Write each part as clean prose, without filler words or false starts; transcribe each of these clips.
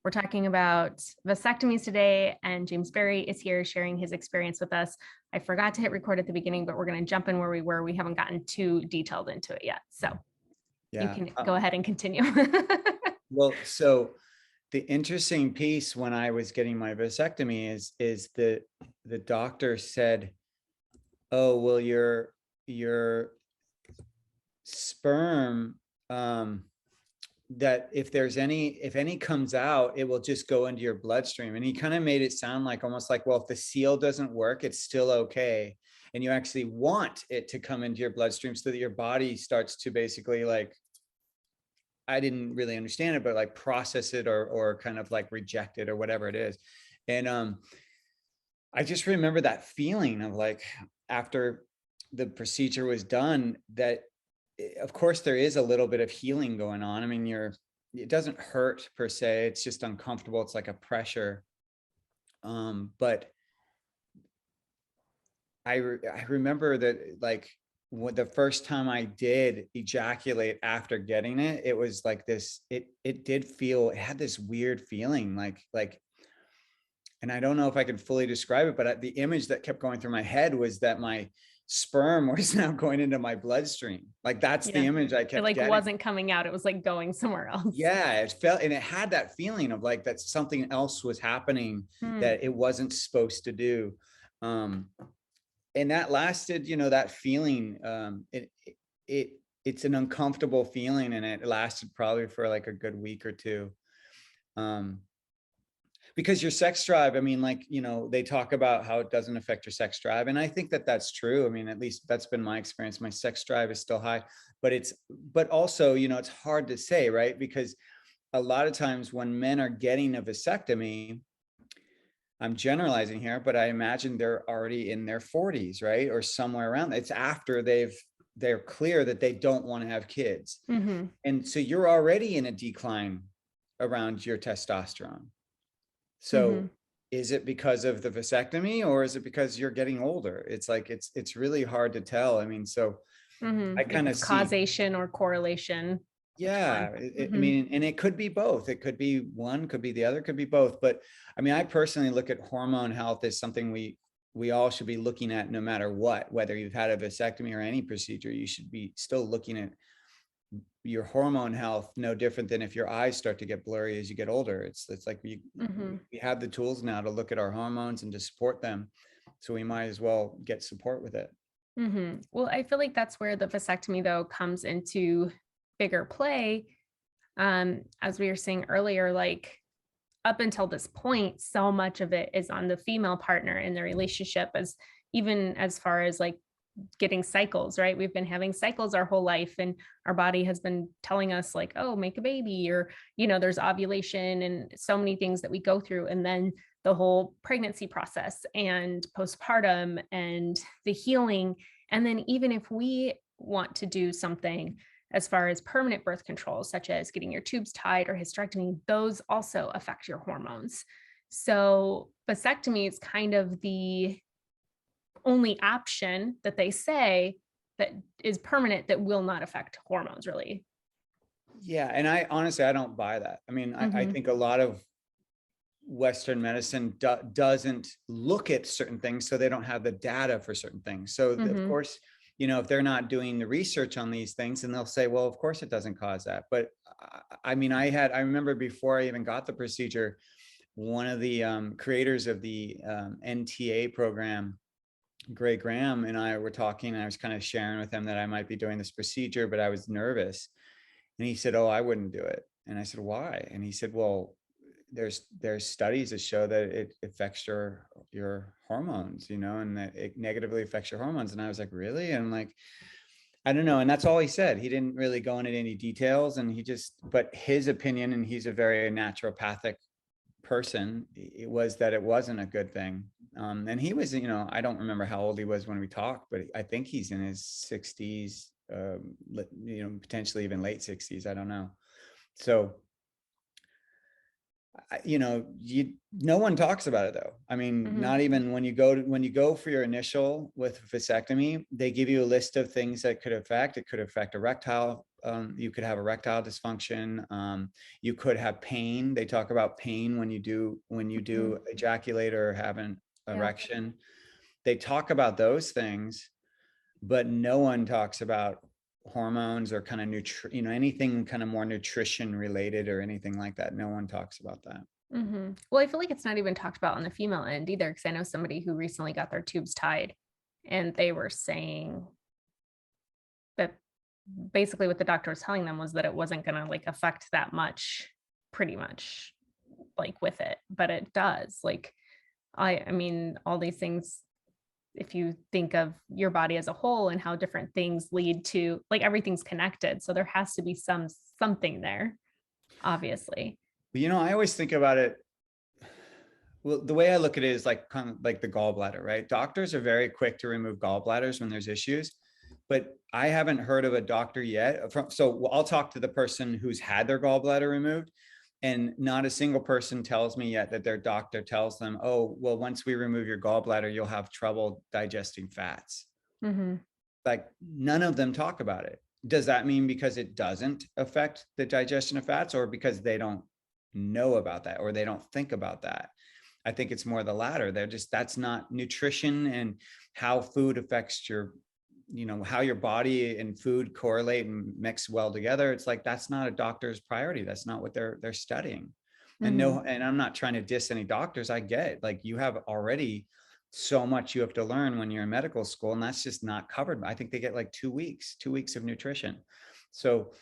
We're talking about vasectomies today, and James Berry is here sharing his experience with us. I forgot to hit record at the beginning, but we're going to jump in where we were. We haven't gotten too detailed into it yet. So you can go ahead and continue. Well, so the interesting piece when I was getting my vasectomy is the doctor said, "Oh, well, your sperm, that if any comes out, it will just go into your bloodstream." And he kind of made it sound like almost like, well, if the seal doesn't work, it's still okay. And you actually want it to come into your bloodstream so that your body starts to basically, like, I didn't really understand it, but like process it or kind of like reject it or whatever it is. And I just remember that feeling of, like, after the procedure was done, that of course there is a little bit of healing going on. I mean, it doesn't hurt per se. It's just uncomfortable. It's like a pressure. But I remember that, like, the first time I did ejaculate after getting it, it was like this, it had this weird feeling, like, and I don't know if I can fully describe it, but the image that kept going through my head was that my sperm was now going into my bloodstream. Like, that's the image I kept getting. It wasn't coming out. It was like going somewhere else. Yeah, it felt, and it had that feeling of like that something else was happening that it wasn't supposed to do. And that lasted, that feeling, it's an uncomfortable feeling, and it lasted probably for like a good week or two. Because your sex drive, I mean, like, they talk about how it doesn't affect your sex drive. And I think that that's true. I mean, at least that's been my experience. My sex drive is still high, but also, it's hard to say, right? Because a lot of times when men are getting a vasectomy, I'm generalizing here, but I imagine they're already in their 40s, right? Or somewhere around. It's after they're clear that they don't want to have kids. Mm-hmm. And so you're already in a decline around your testosterone. So is it because of the vasectomy, or is it because you're getting older? It's like, it's really hard to tell. I mean, so I kind of see causation or correlation. Yeah. I mean, and it could be both. It could be one, could be the other, could be both. But I mean, I personally look at hormone health as something we all should be looking at, no matter what, whether you've had a vasectomy or any procedure. You should be still looking at your hormone health, no different than if your eyes start to get blurry as you get older. It's like we have the tools now to look at our hormones and to support them. So we might as well get support with it. Well, I feel like that's where the vasectomy, though, comes into bigger play. As we were saying earlier, like, up until this point, so much of it is on the female partner in the relationship, even as far as like getting cycles, right? We've been having cycles our whole life, and our body has been telling us, like, oh, make a baby, or, there's ovulation and so many things that we go through. And then the whole pregnancy process and postpartum and the healing. And then even if we want to do something as far as permanent birth control, such as getting your tubes tied or hysterectomy, those also affect your hormones. So vasectomy is kind of the only option that they say that is permanent that will not affect hormones, really. Yeah. And I honestly don't buy that. I mean, I think a lot of Western medicine doesn't look at certain things, so they don't have the data for certain things. So of course, if they're not doing the research on these things, and they'll say, well, of course it doesn't cause that. But I mean, I remember before I even got the procedure, one of the creators of the NTA program, Gray Graham, and I were talking, and I was kind of sharing with him that I might be doing this procedure, but I was nervous. And he said, oh, I wouldn't do it. And I said, why? And he said, well, there's studies that show that it affects your hormones, and that it negatively affects your hormones. And I was like, really? And like, I don't know. And that's all he said. He didn't really go into any details, and but his opinion, and he's a very naturopathic person, it was that it wasn't a good thing. And he was, I don't remember how old he was when we talked, but I think he's in his 60s, potentially even late 60s. I don't know. So no one talks about it, though. I mean, not even when you go for your initial with vasectomy, they give you a list of things that could affect. It could affect erectile You could have erectile dysfunction. You could have pain. They talk about pain when you do ejaculate or have an Yeah. erection. They talk about those things, but no one talks about hormones or kind of anything kind of more nutrition related or anything like that. No one talks about that. Well, I feel like it's not even talked about on the female end either, because I know somebody who recently got their tubes tied, and they were saying that basically what the doctor was telling them was that it wasn't going to like affect that much, pretty much like with it, but it does. Like, I mean, all these things, if you think of your body as a whole and how different things lead to, like, everything's connected. So there has to be something there, obviously. But, I always think about it. Well, the way I look at it is like kind of like the gallbladder, right? Doctors are very quick to remove gallbladders when there's issues, but I haven't heard of a doctor yet. So I'll talk to the person who's had their gallbladder removed, and not a single person tells me yet that their doctor tells them, oh, well, once we remove your gallbladder, you'll have trouble digesting fats. Like, none of them talk about it. Does that mean because it doesn't affect the digestion of fats, or because they don't know about that, or they don't think about that? I think it's more the latter. That's not nutrition, and how food affects how your body and food correlate and mix well together. It's like, that's not a doctor's priority. That's not what they're studying. And I'm not trying to diss any doctors. I get it. Like, you have already so much you have to learn when you're in medical school, and that's just not covered. I think they get like 2 weeks of nutrition. So,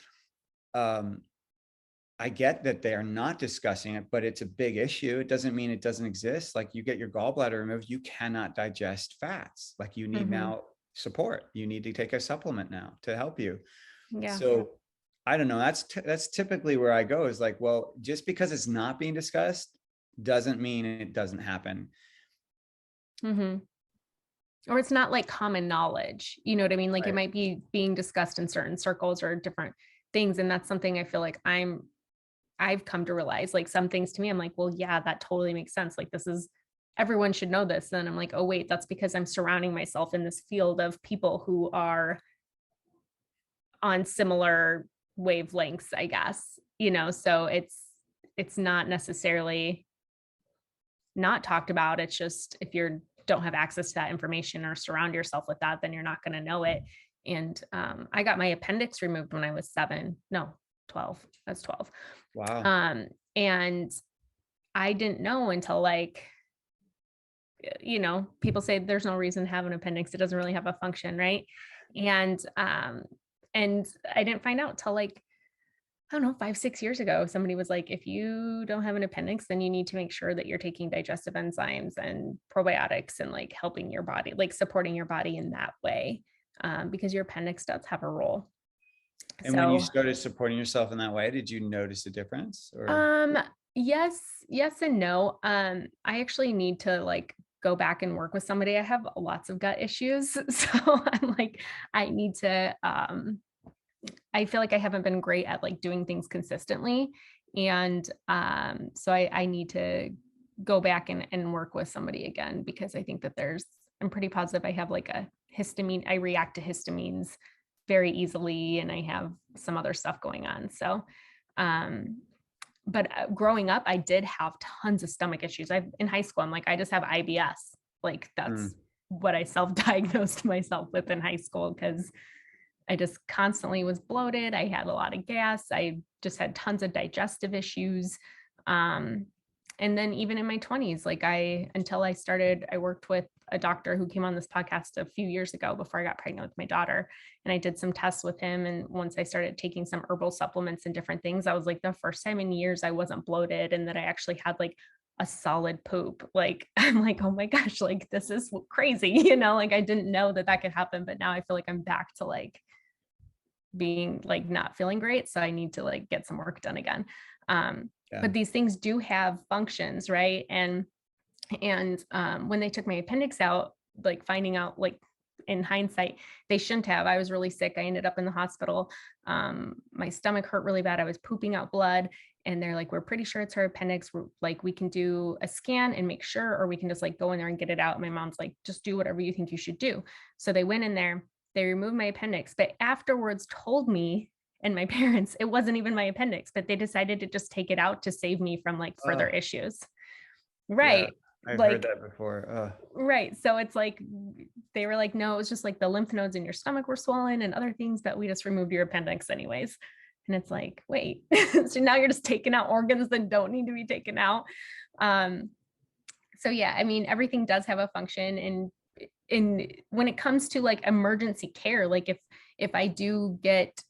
I get that they are not discussing it, but it's a big issue. It doesn't mean it doesn't exist. Like, you get your gallbladder removed, you cannot digest fats. Like, you need now support. You need to take a supplement now to help you. Yeah. So I don't know. That's typically where I go, is like, well, just because it's not being discussed doesn't mean it doesn't happen. Or it's not like common knowledge, you know what I mean? Like, Right. it might be being discussed in certain circles or different things. And that's something I feel like I've come to realize, like, some things to me, I'm like, well, yeah, that totally makes sense. Like, everyone should know this. And I'm like, oh, wait, that's because I'm surrounding myself in this field of people who are on similar wavelengths, I guess, so it's not necessarily not talked about. It's just, if you don't have access to that information or surround yourself with that, then you're not going to know it. And I got my appendix removed when I was 12. That's 12. Wow. And I didn't know until, like, people say there's no reason to have an appendix. It doesn't really have a function, right? And I didn't find out till, like, I don't know, 5, 6 years ago. Somebody was like, if you don't have an appendix, then you need to make sure that you're taking digestive enzymes and probiotics and, like, helping your body, like supporting your body in that way, because your appendix does have a role. And when you So, started supporting yourself in that way, did you notice a difference, or? um, yes, yes and no. I actually need to, like, go back and work with somebody. I have lots of gut issues. So I'm like, I need to, I feel like I haven't been great at, like, doing things consistently. And so I need to go back and work with somebody again, because I think that I'm pretty positive I have, like, a histamine. I react to histamines very easily, and I have some other stuff going on. So, but growing up, I did have tons of stomach issues. In high school, I'm like, I just have IBS. Like, that's what I self-diagnosed myself with in high school, because I just constantly was bloated. I had a lot of gas. I just had tons of digestive issues. And then even in my 20s, like, I worked with a doctor who came on this podcast a few years ago before I got pregnant with my daughter. And I did some tests with him. And once I started taking some herbal supplements and different things, I was like, the first time in years I wasn't bloated, and that I actually had, like, a solid poop. Like, I'm like, oh my gosh, like, this is crazy. Like, I didn't know that could happen, but now I feel like I'm back to, like, being, like, not feeling great. So I need to, like, get some work done again. But these things do have functions, right? And when they took my appendix out, like, finding out, like, in hindsight, they shouldn't have. I was really sick. I ended up in the hospital. My stomach hurt really bad. I was pooping out blood, and they're like, we're pretty sure it's her appendix. We're like, we can do a scan and make sure, or we can just, like, go in there and get it out. My mom's like, just do whatever you think you should do. So they went in there, they removed my appendix, but afterwards told me and my parents, it wasn't even my appendix, but they decided to just take it out to save me from like further Oh, issues. yeah. Right. I've heard Like, that before. right. So it's like, they were like, no, it was just like the lymph nodes in your stomach were swollen and other things, but we just removed your appendix anyways. And it's like, wait, so now you're just taking out organs that don't need to be taken out. Um, so yeah, I mean, everything does have a function, and in when it comes to like emergency care, like if I do get,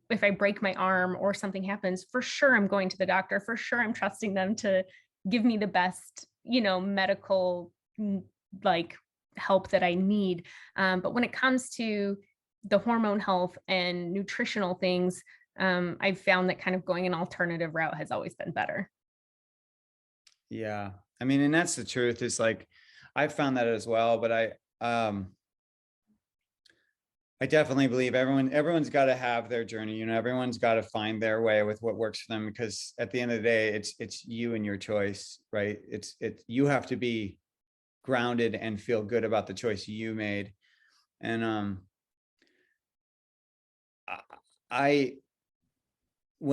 if I break my arm or something happens, for sure I'm going to the doctor. For sure I'm trusting them to give me the best, medical like help that I need. But when it comes to the hormone health and nutritional things, I've found that kind of going an alternative route has always been better. Yeah. I mean, and that's the truth. Is like, I found that as well, but I definitely believe everyone's got to have their journey. Everyone's got to find their way with what works for them, because at the end of the day, it's you and your choice, right? You have to be grounded and feel good about the choice you made. And I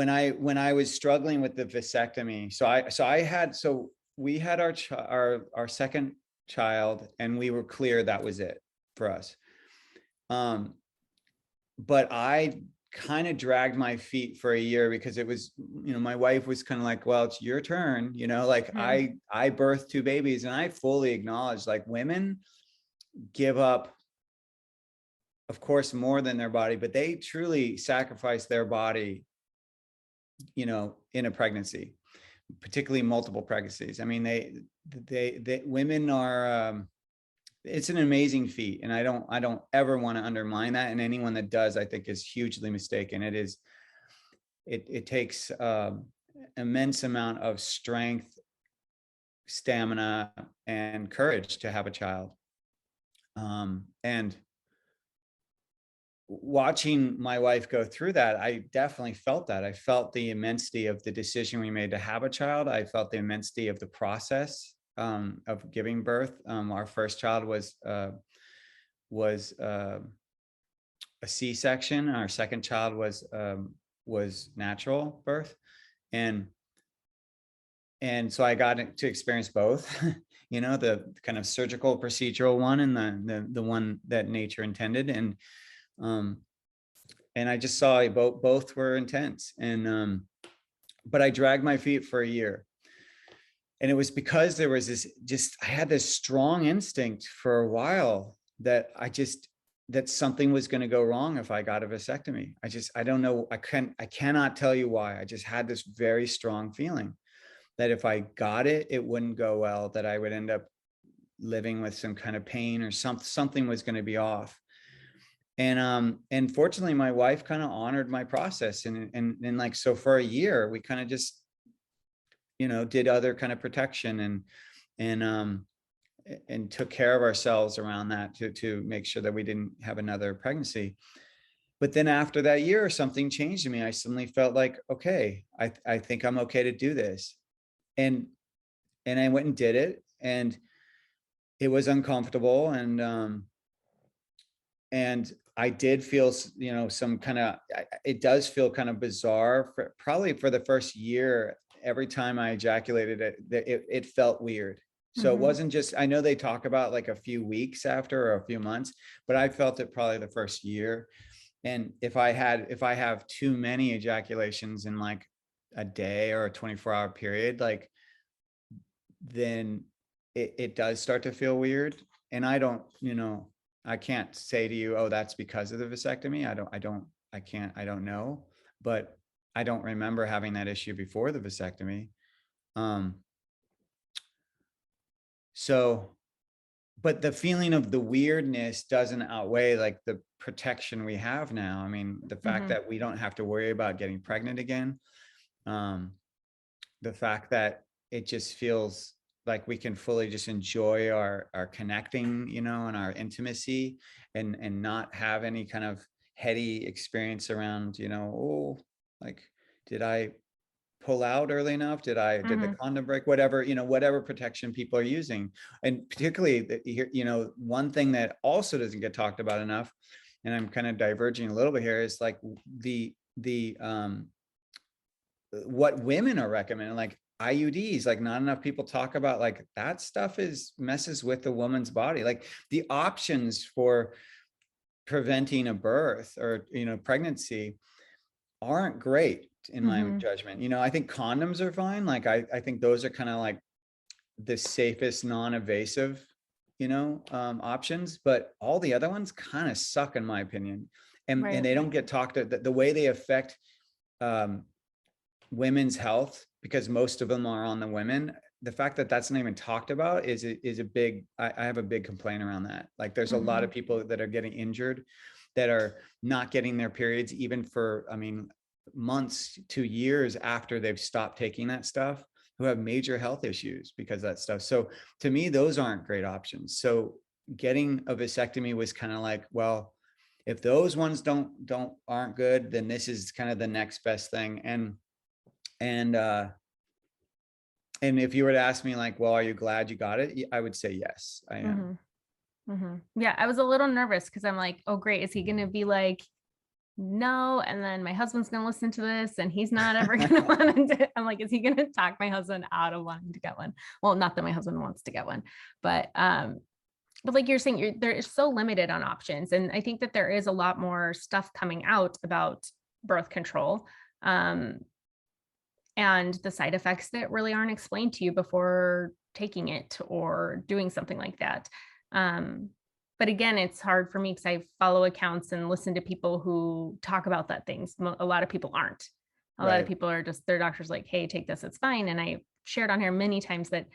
I- when I was struggling with the vasectomy, so we had our second child, and we were clear that was it for us. Um, but I kind of dragged my feet for a year, because it was, my wife was kind of like, well, it's your turn, like Mhm. I birthed two babies, and I fully acknowledge, like, women give up, of course, more than their body, but they truly sacrifice their body, in a pregnancy, particularly multiple pregnancies. I mean, they women are, it's an amazing feat, and I don't ever want to undermine that. And anyone that does, I think, is hugely mistaken. It takes immense amount of strength, stamina, and courage to have a child. And watching my wife go through that, I definitely felt that. I felt the immensity of the decision we made to have a child. I felt the immensity of the process, of giving birth. Our first child was a C-section. Our second child was natural birth, and so I got to experience both. The kind of surgical procedural one, and the one that nature intended. Um, and I just saw both were intense. And but I dragged my feet for a year, and it was because there was I had this strong instinct for a while that that something was going to go wrong if I got a vasectomy. I don't know. I cannot tell you why. I just had this very strong feeling that if I got it, it wouldn't go well, that I would end up living with some kind of pain, or something was going to be off. And fortunately, my wife kind of honored my process. And like, so for a year, we kind of just, did other kind of protection, and and took care of ourselves around that, to make sure that we didn't have another pregnancy. But then after that year, something changed in me. I suddenly felt like, okay, I think I'm okay to do this. And I went and did it, and it was uncomfortable. And I did feel, some kind of, it does feel kind of bizarre, probably for the first year. Every time I ejaculated, it felt weird. So it Mhm. wasn't just, I know they talk about like a few weeks after, or a few months, but I felt it probably the first year. And if I have too many ejaculations in like a day or a 24-hour period, like, then it does start to feel weird. And I can't say to you, oh, that's because of the vasectomy. I don't know, but I don't remember having that issue before the vasectomy. Um, so, but the feeling of the weirdness doesn't outweigh like the protection we have now. I mean, the fact Mhm. that we don't have to worry about getting pregnant again, um, the fact that it just feels like we can fully just enjoy our connecting, and our intimacy, and not have any kind of heady experience around, oh, like, did I pull out early enough? Did the Mhm. condom break? Whatever, whatever protection people are using. And particularly one thing that also doesn't get talked about enough, and I'm kind of diverging a little bit here, is like what women are recommending, like IUDs, like not enough people talk about, like that stuff is messes with the woman's body. Like the options for preventing a birth or, pregnancy aren't great in my Mm-hmm. judgment. I think condoms are fine. Like I think those are kind of like the safest non-invasive, options, but all the other ones kind of suck in my opinion. And Right. they don't get talked to the way they affect um, women's health, because most of them are on the women. The fact that that's not even talked about is a big, I have a big complaint around that. Like there's a lot Mm-hmm. of people that are getting injured that are not getting their periods even for, months to years after they've stopped taking that stuff, who have major health issues because of that stuff. So to me, those aren't great options. So getting a vasectomy was kind of like, well, if those ones aren't good, then this is kind of the next best thing. And and if you were to ask me like, well, are you glad you got it? I would say yes, I am. Mm-hmm. Mm-hmm. Yeah, I was a little nervous because I'm like, oh, great. Is he going to be like, no? And then my husband's going to listen to this and he's not ever going to want to. I'm like, is he going to talk my husband out of wanting to get one? Well, not that my husband wants to get one, but like you're saying, they're so limited on options. And I think that there is a lot more stuff coming out about birth control. Um, and the side effects that really aren't explained to you before taking it or doing something like that. Um, but again, it's hard for me because I follow accounts and listen to people who talk about that things. A lot of people aren't. A lot of Right. people are just, their doctor's like, hey, take this, it's fine. And I shared on here many times that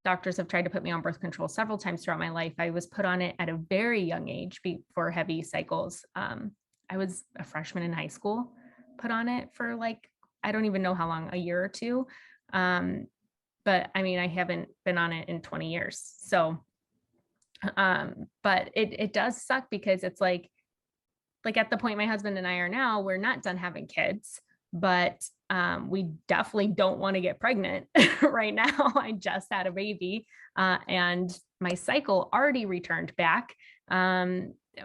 doctors have tried to put me on birth control several times throughout my life. I was put on it at a very young age for heavy cycles. I was a freshman in high school, put on it for like, I don't even know how long, a year or two. Um, but I mean, I haven't been on it in 20 years. So, but it does suck because it's like at the point my husband and I are now, we're not done having kids, but we definitely don't want to get pregnant right now. I just had a baby and my cycle already returned back.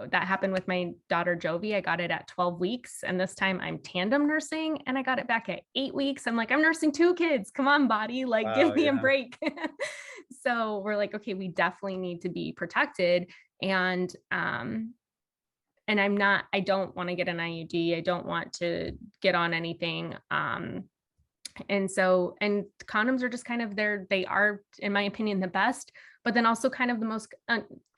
That happened with my daughter Jovi. I got it at 12 weeks. And this time I'm tandem nursing and I got it back at 8 weeks. I'm like, I'm nursing two kids. Come on, body. Like, give Wow. me a Yeah. break. So we're like, okay, we definitely need to be protected. And I don't want to get an IUD. I don't want to get on anything. And condoms are just kind of they are, in my opinion, the best, but then also kind of the most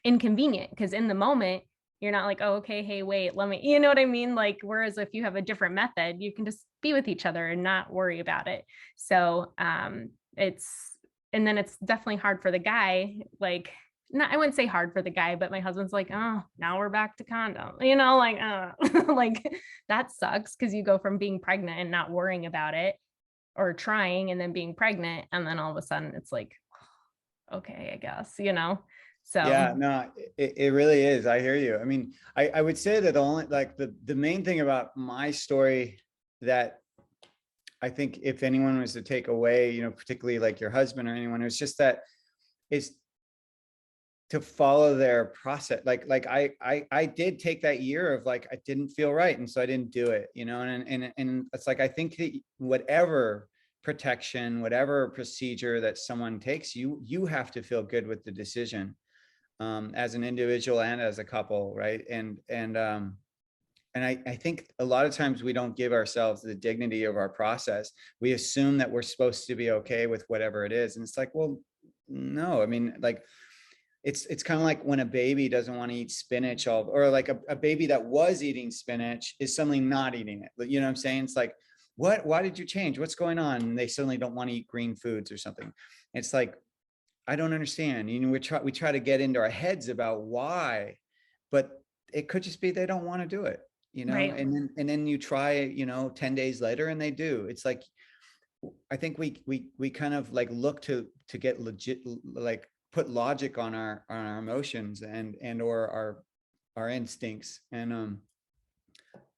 inconvenient because in the moment, you're not like, oh, okay, hey, wait, let me, you know what I mean? Like, whereas if you have a different method, you can just be with each other and not worry about it. So and then it's definitely hard for the guy, like, not, I wouldn't say hard for the guy, but my husband's like, oh, now we're back to condom, like, like that sucks because you go from being pregnant and not worrying about it or trying and then being pregnant. And then all of a sudden it's like, okay, I guess. So, Yeah, no, it really is. I hear you. I mean, I would say that the only, like the main thing about my story that I think if anyone was to take away, particularly like your husband or anyone, it's just that is to follow their process. Like I did take that year of like, I didn't feel right. And so I didn't do it, and it's like, I think that whatever protection, whatever procedure that someone takes, you have to feel good with the decision, as an individual and as a couple. Right. And I think a lot of times we don't give ourselves the dignity of our process. We assume that we're supposed to be okay with whatever it is. And it's like, well, no, I mean, like, it's kind of like when a baby doesn't want to eat spinach, or like a baby that was eating spinach is suddenly not eating it. You know what I'm saying? It's like, why did you change? What's going on? And they suddenly don't want to eat green foods or something. It's like, I don't understand. We try to get into our heads about why, but it could just be they don't want to do it, right. and then you try, 10 days later and they do. It's like, I think we kind of like look to get legit, like put logic on our emotions or our instincts. And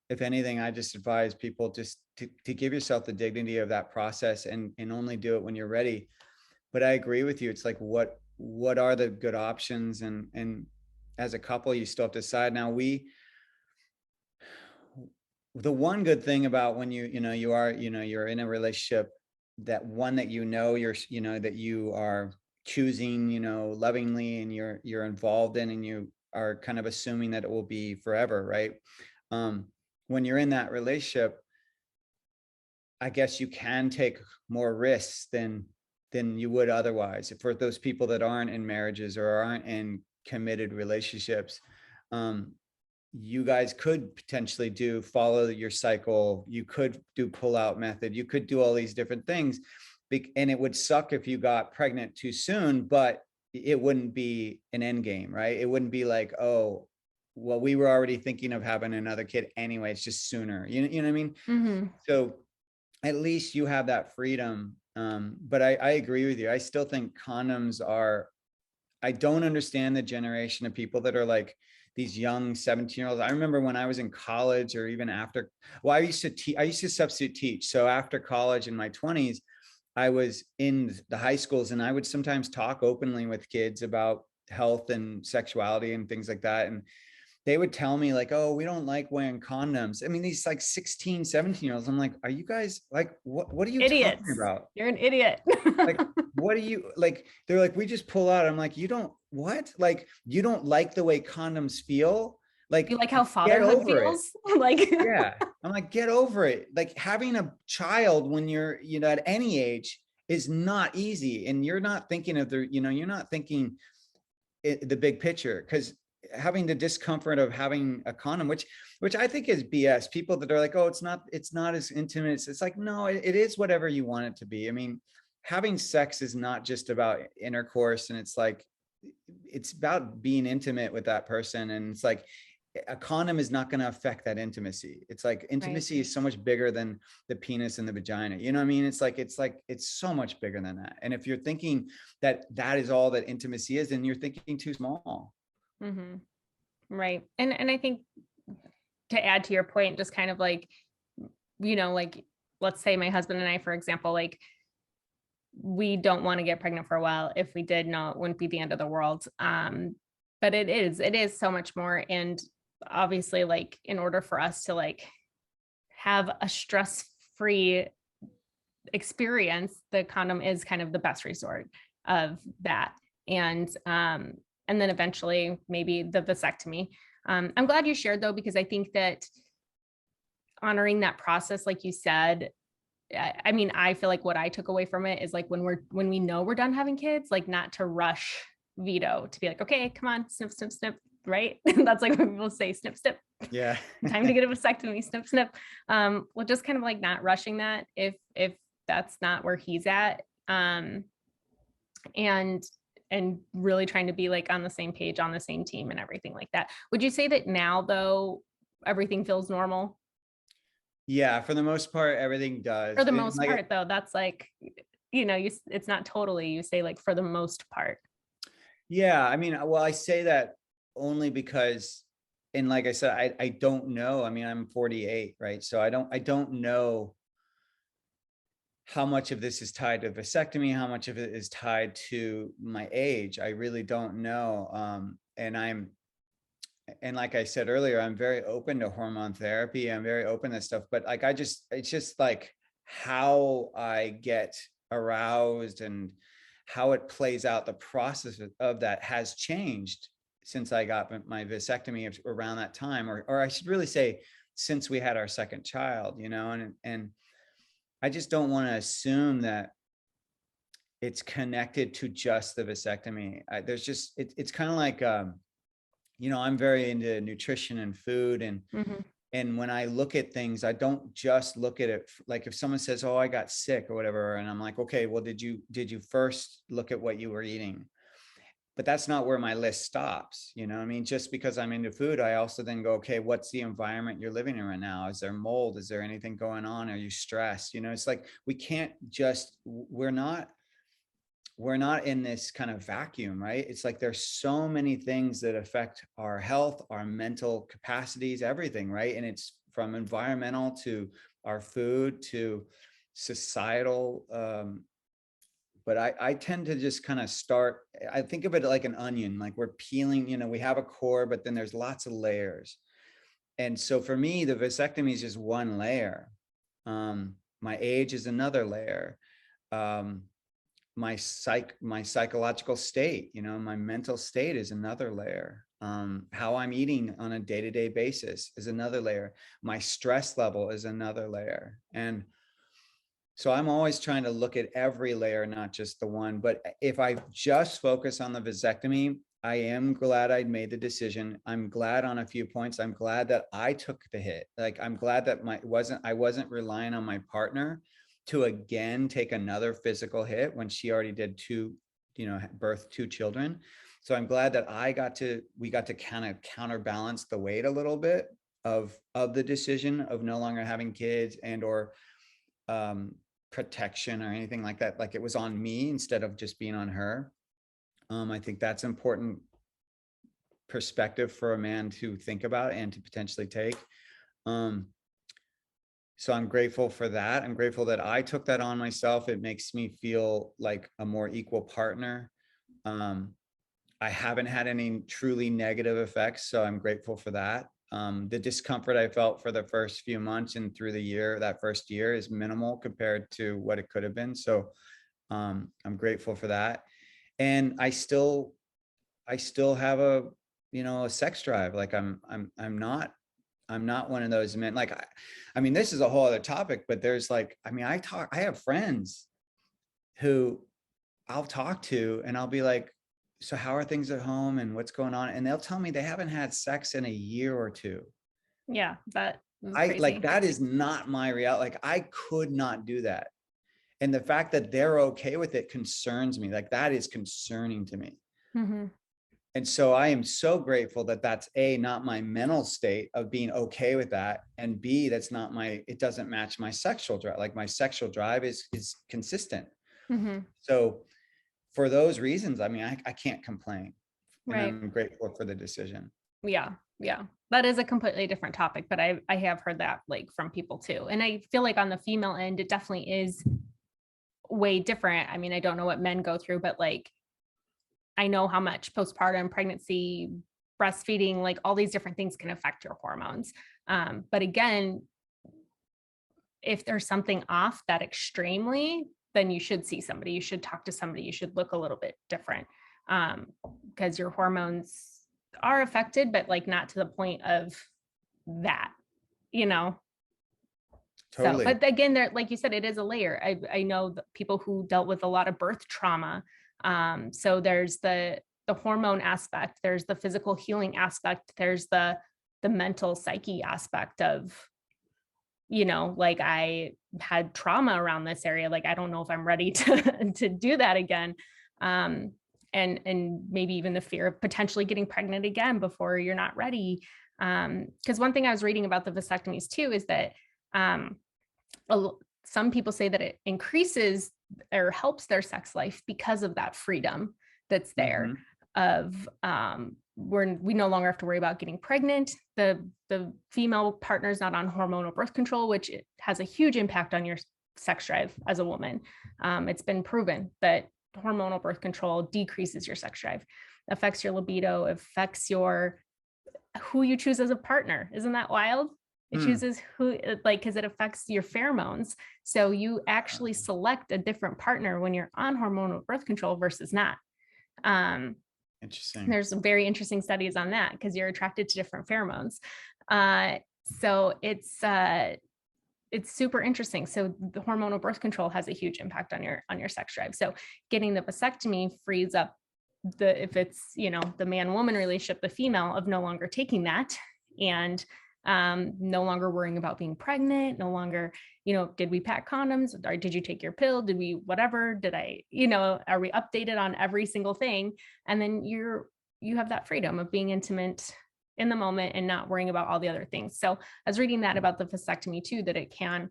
if anything, I just advise people just to give yourself the dignity of that process and only do it when you're ready. But I agree with you. It's like, what are the good options? And as a couple, you still have to decide. Now the one good thing about when you're in a relationship, that one that that you are choosing, lovingly, and you're involved in, and you are kind of assuming that it will be forever, right? Um, when you're in that relationship, I guess you can take more risks than you would otherwise. For those people that aren't in marriages or aren't in committed relationships, um, you guys could potentially follow your cycle. You could do pull-out method. You could do all these different things. And it would suck if you got pregnant too soon, but it wouldn't be an end game, right? It wouldn't be like, oh, well, we were already thinking of having another kid anyway. It's just sooner. You know what I mean? Mm-hmm. So at least you have that freedom. But I agree with you. I still think condoms are, I don't understand the generation of people that are like these young 17-year-olds. I remember when I was in college, or even after, well, I used to substitute teach. So after college in my 20s, I was in the high schools, and I would sometimes talk openly with kids about health and sexuality and things like that. And they would tell me like, oh, we don't like wearing condoms. I mean, these like 16, 17-year-olds. I'm like, are you guys like, what are you talking Idiots. about? You're an idiot. Like, what do you like? They're like, we just pull out. I'm like, you don't, what? Like, you don't like the way condoms feel? You Like, like how get fatherhood over it. feels? Like, Yeah. I'm like, get over it. Like, having a child when you're, at any age is not easy. And you're not thinking of you're not thinking the big picture, because having the discomfort of having a condom, which I think is BS. People that are like, oh, it's not as intimate. It's like, no, it is whatever you want it to be. I mean, having sex is not just about intercourse, and it's like, it's about being intimate with that person. And it's like, a condom is not going to affect that intimacy. It's like, right. intimacy is so much bigger than the penis and the vagina. You know what I mean? It's so much bigger than that. And if you're thinking that that is all that intimacy is, then you're thinking too small. Mm-hmm. Right. And I think, to add to your point, just kind of like, like, let's say my husband and I, for example, like, we don't want to get pregnant for a while. If we did, no, it wouldn't be the end of the world. But it is so much more. And obviously, like, in order for us to like have a stress-free experience, the condom is kind of the best resort of that. And then eventually maybe the vasectomy. I'm glad you shared though, because I think that honoring that process, like you said, I mean, I feel like what I took away from it is like, when we know we're done having kids, like, not to rush veto, to be like, okay, come on, snip, snip, snip, right? That's like when people say snip, snip, Yeah. time to get a vasectomy, snip, snip. Well, just kind of like not rushing that if that's not where he's at. And really trying to be like on the same page, on the same team and everything like that. Would you say that now though, everything feels normal? Yeah, for the most part, everything For does. the And most like, part though, that's like, it's not totally, you say like for the most part. yeah, I mean, well, I say that only because, and like I said, I don't know. I mean, I'm 48, right? So I don't know how much of this is tied to vasectomy, how much of it is tied to my age. I really don't know. And like I said earlier, I'm very open to hormone therapy. I'm very open to stuff, but like, it's just like how I get aroused and how it plays out. The process of that has changed since I got my vasectomy around that time, or I should really say, since we had our second child, and I just don't want to assume that it's connected to just the vasectomy. There's just, it's kind of like, I'm very into nutrition and food, Mm-hmm. and when I look at things, I don't just look at it like, if someone says, oh, I got sick or whatever, and I'm like, okay, well, did you first look at what you were eating? But that's not where my list stops. I mean, just because I'm into food, I also then go, okay, what's the environment you're living in right now? Is there mold? Is there anything going on? Are you stressed? It's like, we can't just, we're not in this kind of vacuum, right? It's like, there's so many things that affect our health, our mental capacities, everything, right? And it's from environmental to our food to societal. But I tend to just kind of I think of it like an onion, like we're peeling, we have a core, but then there's lots of layers. And so for me, the vasectomy is just one layer. My age is another layer. Um, my psychological state, my mental state is another layer. How I'm eating on a day-to-day basis is another layer. My stress level is another layer. And so I'm always trying to look at every layer, not just the one. But if I just focus on the vasectomy, I am glad I made the decision. I'm glad on a few points. I'm glad that I took the hit. Like, I'm glad that I wasn't relying on my partner to again take another physical hit when she already did birth two children. So I'm glad that we got to kind of counterbalance the weight a little bit of the decision of no longer having kids or protection or anything like that. Like, it was on me instead of just being on her. I think that's important perspective for a man to think about and to potentially take. So I'm grateful for that. I'm grateful that I took that on myself. It makes me feel like a more equal partner. I haven't had any truly negative effects, so I'm grateful for that. The discomfort I felt for the first few months and through that first year is minimal compared to what it could have been. So I'm grateful for that. And I still have a sex drive. Like, I'm not one of those men. Like, I mean, this is a whole other topic, but there's like, I mean, I have friends who I'll talk to and I'll be like, so how are things at home and what's going on? And they'll tell me they haven't had sex in a year or two. Yeah, that is Like, crazy. that is not my reality. Like, I could not do that. And the fact that they're okay with it concerns me. Like, that is concerning to me. Mhm. And so I am so grateful that that's not my mental state of being okay with that. And B, it doesn't match my sexual drive. Like, my sexual drive is consistent. Mhm. So for those reasons, I mean, I can't complain, and Right. I'm grateful for the decision. Yeah. Yeah. That is a completely different topic, but I have heard that like from people too. And I feel like on the female end, it definitely is way different. I mean, I don't know what men go through, but like I know how much postpartum, pregnancy, breastfeeding, like all these different things can affect your hormones. But again, if there's something off that extremely, then you should see somebody. You should talk to somebody. You should look a little bit different because your hormones are affected, but like not to the point of that, you know? So, Totally. but again, there, like you said, it is a layer. I know people who dealt with a lot of birth trauma. So there's the hormone aspect, there's the physical healing aspect, there's the mental psyche aspect of, like I had trauma around this area. Like I don't know if I'm ready to to do that again. And maybe even the fear of potentially getting pregnant again before you're not ready. Because one thing I was reading about the vasectomies too is that um, some people say that it increases or helps their sex life because of that freedom that's there Mhm. of we no longer have to worry about getting pregnant. The female partner is not on hormonal birth control, which it has a huge impact on your sex drive as a woman. It's been proven that hormonal birth control decreases your sex drive, affects your libido, affects who you choose as a partner. Isn't that wild? It Hmm. chooses who, like, because it affects your pheromones. So you actually select a different partner when you're on hormonal birth control versus not. Um, Interesting. there's some very interesting studies on that because you're attracted to different pheromones. Uh, so it's super interesting. So the hormonal birth control has a huge impact on your sex drive. So getting the vasectomy frees up if it's the man woman relationship, the female, of no longer taking that and no longer worrying about being pregnant, no longer did we pack condoms, or did you take your pill, did we whatever, did I are we updated on every single thing? And then you have that freedom of being intimate in the moment and not worrying about all the other things. So I was reading that about the vasectomy too, that it can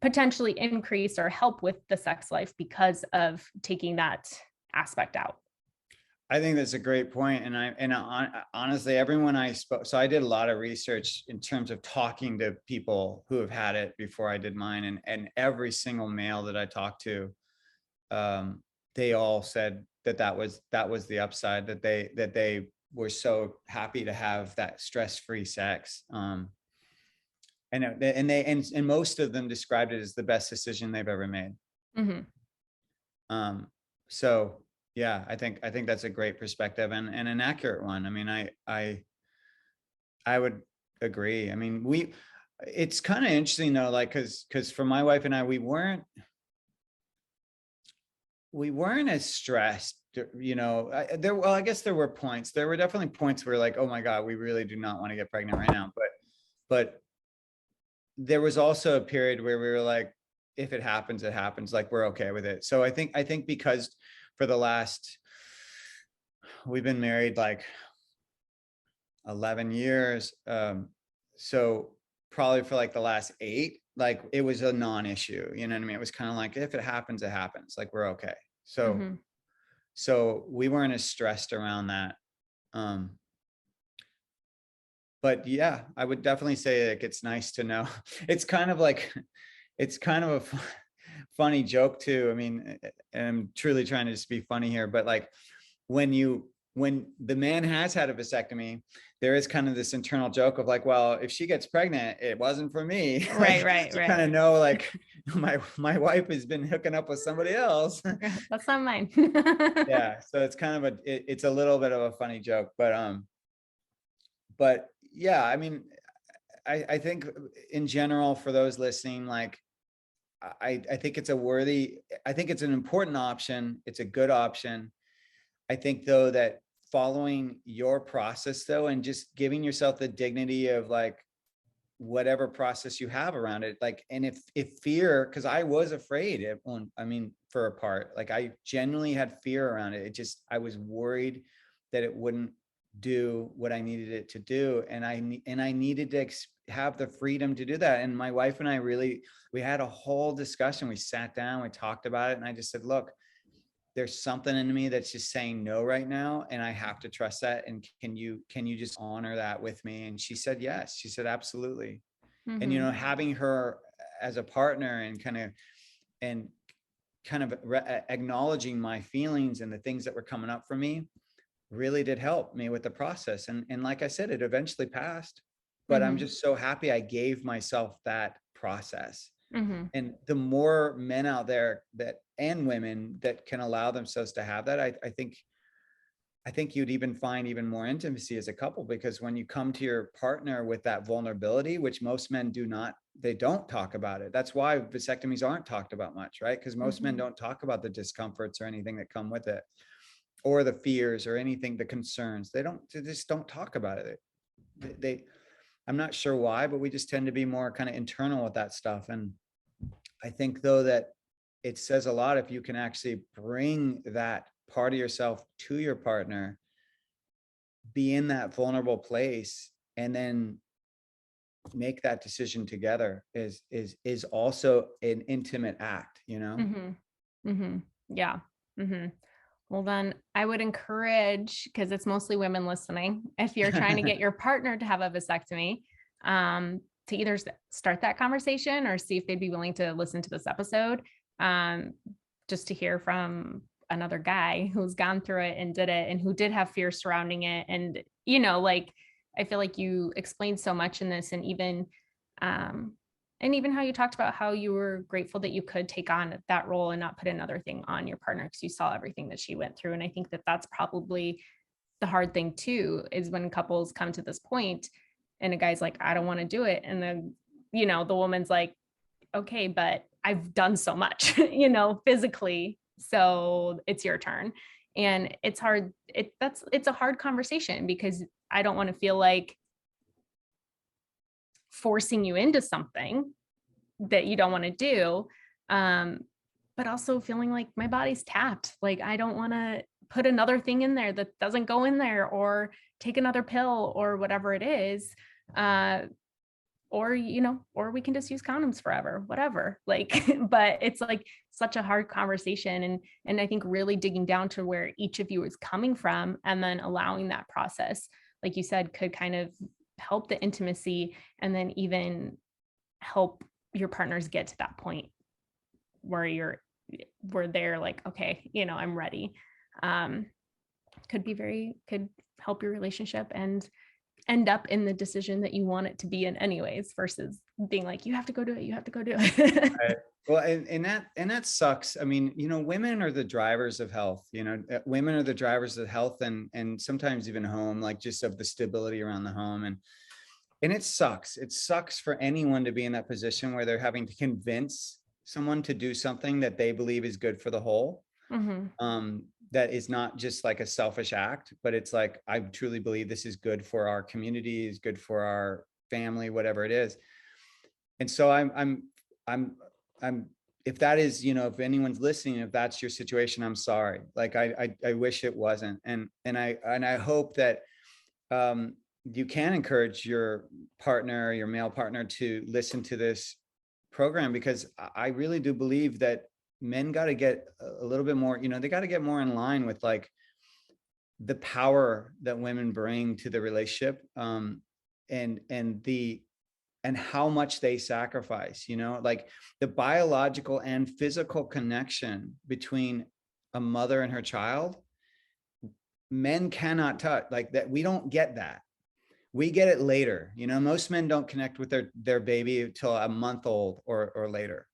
potentially increase or help with the sex life because of taking that aspect out. I think that's a great point. Honestly, everyone I spoke, so I did a lot of research in terms of talking to people who have had it before I did mine. And every single male that I talked to, they all said that was the upside, that they were so happy to have that stress-free sex. And most of them described it as the best decision they've ever made. Mhm. So yeah, I think that's a great perspective and an accurate one. I mean, I would agree. I mean, it's kind of interesting though, like, cause for my wife and I, we weren't as stressed, well, I guess there were points. There were definitely points where like, oh my God, we really do not want to get pregnant right now. But there was also a period where we were like, if it happens, it happens. Like we're okay with it. So I think because for the last, we've been married like 11 years. So probably for like the last 8, like it was a non-issue. You know what I mean? It was kind of like, if it happens, it happens. Like we're okay. So Mhm. so we weren't as stressed around that. Um, but yeah, I would definitely say like it's nice to know. It's kind of like it's kind of a funny joke too. I mean, and I'm truly trying to just be funny here, but like when the man has had a vasectomy, there is kind of this internal joke of like, well, if she gets pregnant, it wasn't for me. Right, Like right, you kind right. of know, like my wife has been hooking up with somebody else. That's not mine. Yeah, so it's kind of it's a little bit of a funny joke, but yeah, I mean, I think in general for those listening, like I think I think it's an important option. It's a good option. I think though that following your process though, and just giving yourself the dignity of like whatever process you have around it, like, and if fear, because I was afraid at one, I mean, for a part, like I genuinely had fear around it. I was worried that it wouldn't do what I needed it to do, and I needed to have the freedom to do that. And my wife and I really, we had a whole discussion. We sat down, we talked about it, and I just said, look, there's something in me that's just saying no right now, and I have to trust that. And can you just honor that with me? And she said yes. She said absolutely. And Mhm. having her as a partner and kind of acknowledging my feelings and the things that were coming up for me really did help me with the process. And like I said, it eventually passed, but I'm Mhm. just so happy I gave myself that process. Mhm. And the more men out there that, and women that can allow themselves to have that, I think you'd even find even more intimacy as a couple, because when you come to your partner with that vulnerability, which most men do not, they don't talk about it. That's why vasectomies aren't talked about much, right? Because most men Mhm. don't talk about the discomforts or anything that come with it, or the fears or anything, the concerns. They just don't talk about it. I'm not sure why, but we just tend to be more kind of internal with that stuff. And I think though that it says a lot if you can actually bring that part of yourself to your partner, be in that vulnerable place, and then make that decision together is also an intimate act. Mhm. Mhm. Yeah. Mhm. Well, then I would encourage, because it's mostly women listening, if you're trying to get your partner to have a vasectomy, to either start that conversation or see if they'd be willing to listen to this episode, um, just to hear from another guy who's gone through it and did it and who did have fear surrounding it. And, like, I feel like you explained so much in this, um, and even how you talked about how you were grateful that you could take on that role and not put another thing on your partner because you saw everything that she went through. And I think that that's probably the hard thing too, is when couples come to this point and a guy's like, I don't want to do it. And then, the woman's like, okay, but I've done so much, physically. So it's your turn. And it's hard. It's a hard conversation because I don't want to feel like forcing you into something that you don't want to do. Um, but also feeling like my body's tapped. Like I don't want to put another thing in there that doesn't go in there, or take another pill or whatever it is. Or we can just use condoms forever, whatever. Like, but it's like such a hard conversation. And I think really digging down to where each of you is coming from and then allowing that process, like you said, could kind of help the intimacy and then even help your partners get to that point where they're like, okay, I'm ready. Um, could help your relationship and end up in the decision that you want it to be in anyways, versus being like, you have to go do it. You have to go do it. Right. Well, and that sucks. I mean, women are the drivers of health, women are the drivers of health and sometimes even home, like just of the stability around the home. And it sucks. It sucks for anyone to be in that position where they're having to convince someone to do something that they believe is good for the whole. That is not just like a selfish act, but it's like, I truly believe this is good for our community, is good for our family, whatever it is. And so I'm, if that is, if anyone's listening, if that's your situation, I'm sorry. Like, I wish it wasn't. And I hope that, you can encourage your partner, your male partner, to listen to this program, because I really do believe that men got to get a little bit more, they got to get more in line with like the power that women bring to the relationship, and how much they sacrifice, like the biological and physical connection between a mother and her child. Men cannot touch like that. We don't get that. We get it later. Most men don't connect with their baby until a month old or later.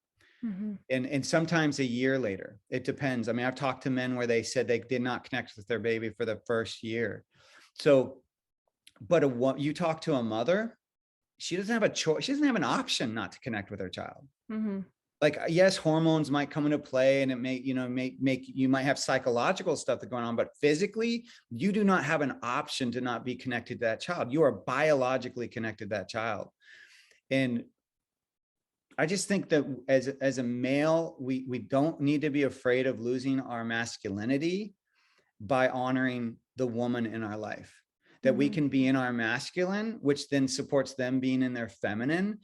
And sometimes a year later. It depends. I mean, I've talked to men where they said they did not connect with their baby for the first year. So, but you talk to a mother, she doesn't have a choice. She doesn't have an option not to connect with her child. Like, yes, hormones might come into play, and it may, make you might have psychological stuff that's going on, but physically, you do not have an option to not be connected to that child. You are biologically connected to that child. And I just think that as a male, we don't need to be afraid of losing our masculinity by honoring the woman in our life. That we can be in our masculine, which then supports them being in their feminine.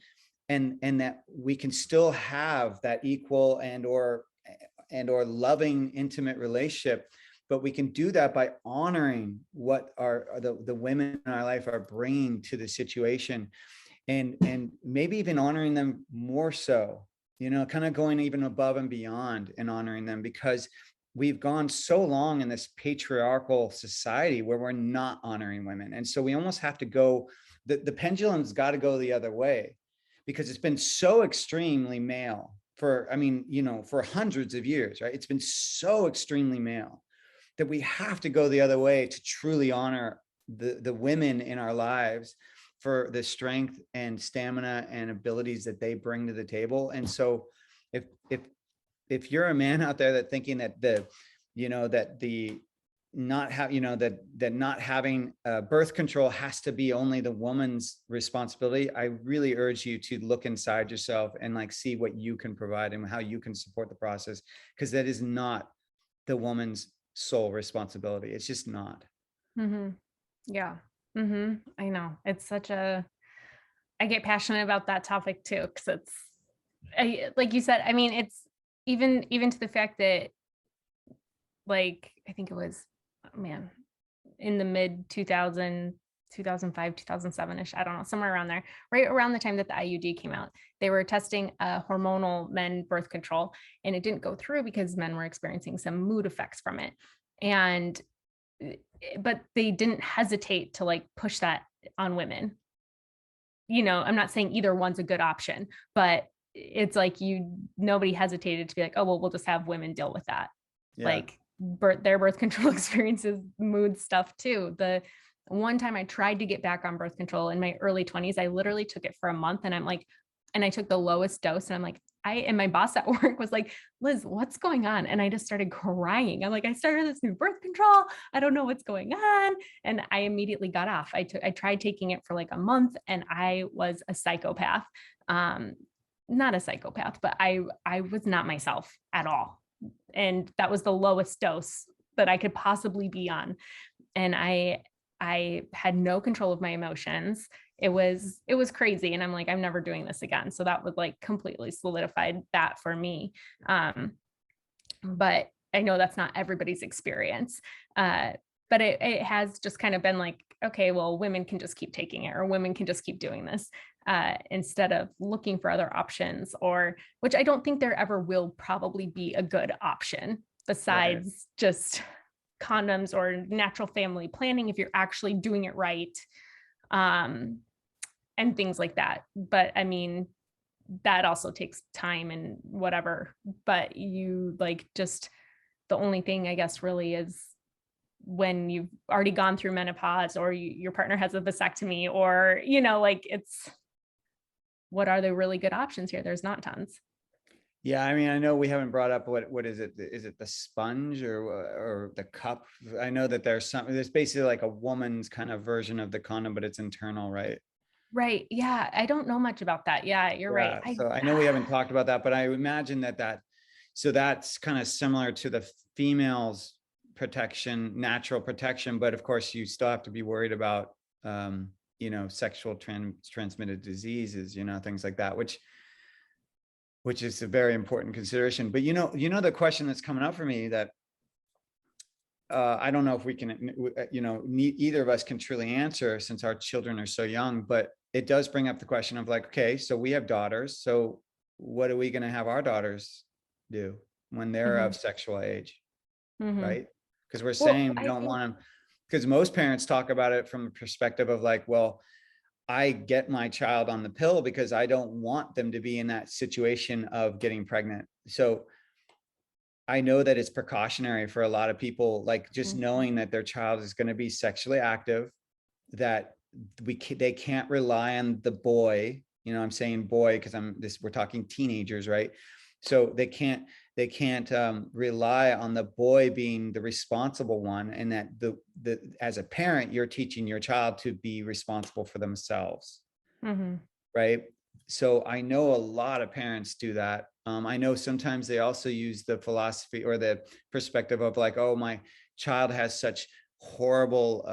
And that we can still have that equal and or loving, intimate relationship, but we can do that by honoring what the women in our life are bringing to the situation, and maybe even honoring them more so, kind of going even above and beyond and honoring them, because we've gone so long in this patriarchal society where we're not honoring women. And so we almost have to go, the pendulum's got to go the other way, because it's been so extremely male for hundreds of years, right? It's been so extremely male that we have to go the other way to truly honor the women in our lives for the strength and stamina and abilities that they bring to the table. And so if you're a man out there that thinking that not having birth control has to be only the woman's responsibility, I really urge you to look inside yourself and like see what you can provide and how you can support the process, because that is not the woman's sole responsibility. It's just not. Yeah. I know, it's I get passionate about that topic too, because like you said, I mean, it's even to the fact that, like, I think it was, in the mid 2005, 2007-ish, I don't know, somewhere around there, right around the time that the IUD came out, they were testing hormonal men birth control, and it didn't go through because men were experiencing some mood effects from it. But they didn't hesitate to like push that on women. I'm not saying either one's a good option, but it's like nobody hesitated to be like, oh, well, we'll just have women deal with that. Yeah. Like their birth control experiences, mood stuff too. The one time I tried to get back on birth control in my early 20s, I literally took it for a month, and I took the lowest dose, and I'm like, and my boss at work was like, Liz, what's going on? And I just started crying. I'm like, I started this new birth control. I don't know what's going on. And I immediately got off. I tried taking it for like a month, and I was a psychopath. Not a psychopath, but I was not myself at all. And that was the lowest dose that I could possibly be on. And I had no control of my emotions. It was crazy. And I'm like, I'm never doing this again. So that would like completely solidified that for me. But I know that's not everybody's experience. But it has just kind of been like, okay, well, women can just keep taking it, or women can just keep doing this, instead of looking for other options, which I don't think there ever will probably be a good option besides just condoms or natural family planning if you're actually doing it right, and things like that. But I mean, that also takes time and whatever. But you like just the only thing I guess really is when you've already gone through menopause or your partner has a vasectomy, or, like it's, what are the really good options here? There's not tons. Yeah, I mean, I know we haven't brought up what is it? Is it the sponge or the cup? I know that there's basically like a woman's kind of version of the condom, but it's internal, right? Right. Yeah. I don't know much about that. Yeah, you're right. Yeah. So I know we haven't talked about that, but I imagine so that's kind of similar to the female's protection, natural protection, but of course you still have to be worried about, sexual transmitted diseases, things like that, which is a very important consideration. But the question that's coming up for me that I don't know if we can, either of us can truly answer since our children are so young, but it does bring up the question of like, okay, so we have daughters. So what are we going to have our daughters do when they're Mhm. of sexual age? Mhm. Right? Because we're Well, saying we I don't think, want them, because most parents talk about it from a perspective of like, well, I get my child on the pill because I don't want them to be in that situation of getting pregnant. So I know that it's precautionary for a lot of people, like just Mhm. knowing that their child is going to be sexually active, that they can't rely on the boy. I'm saying boy because we're talking teenagers, right? So they can't rely on the boy being the responsible one, and that as a parent, you're teaching your child to be responsible for themselves, Mhm. right? So I know a lot of parents do that. I know sometimes they also use the philosophy or the perspective of like, oh, my child has such horrible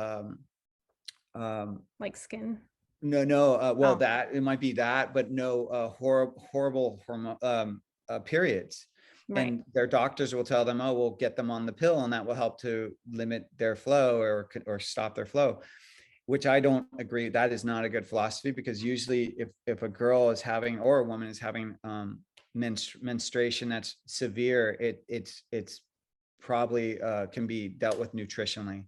Like skin. no, well, Oh, that it might be that, but no, horrible periods. right. And their doctors will tell them, oh, we'll get them on the pill and that will help to limit their flow or stop their flow, which I don't agree. That is not a good philosophy, because usually if a girl is having, or a woman is having menstruation that's severe, it's probably can be dealt with nutritionally.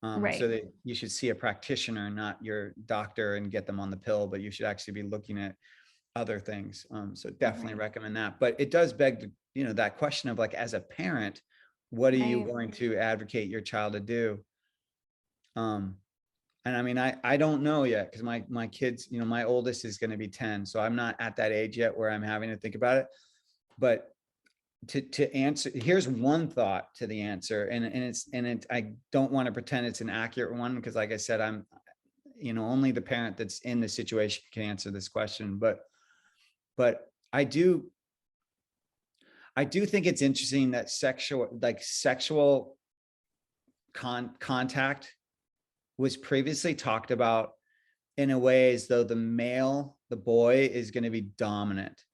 So Right. that you should see a practitioner, not your doctor, and get them on the pill, but you should actually be looking at other things. So definitely Right. recommend that. But it does beg, that question of like, as a parent, what are you I going to advocate your child to do? Um, and I mean, I don't know yet, because my kids, my oldest is going to be 10. So I'm not at that age yet where I'm having to think about it. But to answer, here's one thought to the answer. I don't want to pretend it's an accurate one, because like I said, I'm, only the parent that's in the situation can answer this question. But I do think it's interesting that sexual contact was previously talked about in a way as though the boy is going to be dominant,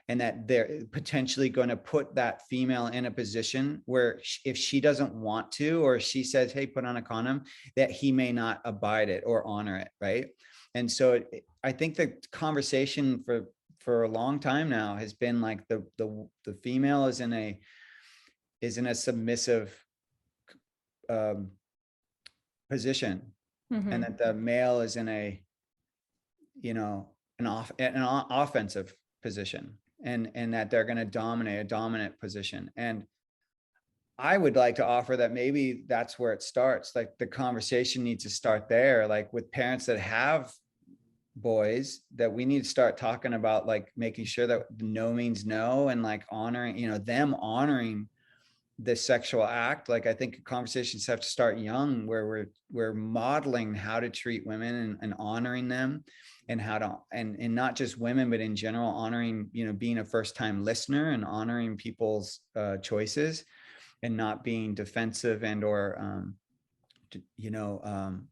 and that they're potentially going to put that female in a position where if she doesn't want to, or she says, hey, put on a condom, that he may not abide it or honor it, right? And so I think the conversation for a long time now has been like the female is in a submissive um, position, and Mhm. that the male is in a, an offensive position, and that they're going to dominate a dominant position. And I would like to offer that maybe that's where it starts. Like the conversation needs to start there, like with parents that have boys, that we need to start talking about like making sure that no means no, and like honoring, them honoring the sexual act. Like I think conversations have to start young, where we're modeling how to treat women, and honoring them, and how to, and not just women, but in general, honoring, being a first time listener, and honoring people's choices, and not being defensive and or